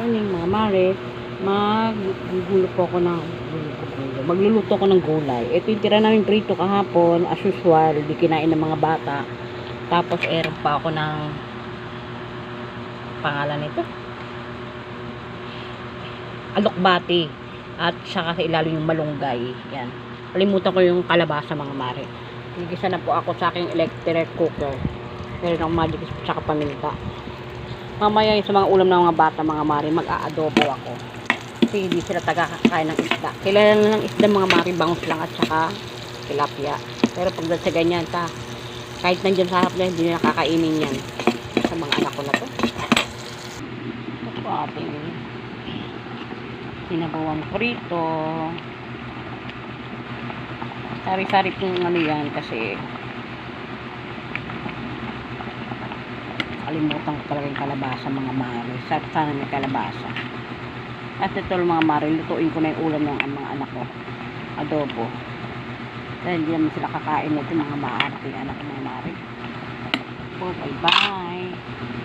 Morning mga mare, magluluto ko ng gulay. Ito yung tira namin prito kahapon, as usual, di kinain ng mga bata. Tapos meron pa ako ng pangalan nito, alokbati, at saka sa ilalim yung malunggay. Yan, kalimutan ko yung kalabasa mga mare. Nagisa na po ako sa aking electric cooker. Meron akong magic spoon saka paminta. Mamaya yung sa mga ulam ng mga bata mga mare, mag-aadobo ako kasi hindi sila taga-kakain ng isda. Kilala na ng isda mga mare, bangus lang at saka tilapia. Pero pag sa ganyan kahit nandyan sa harap na, hindi nila kakainin yan sa mga anak ko na to. Ito po ating sinabawang prito. Sari-sari pong ano yan kasi kalimutan ko talaga yung kalabasa mga mare. Sana may kalabasa. At ito mga mare, lutuin ko na yung ulam ng mga anak ko, adobo, dahil hindi naman sila kakain nito mga maarte anak ko mga mare. Bye bye.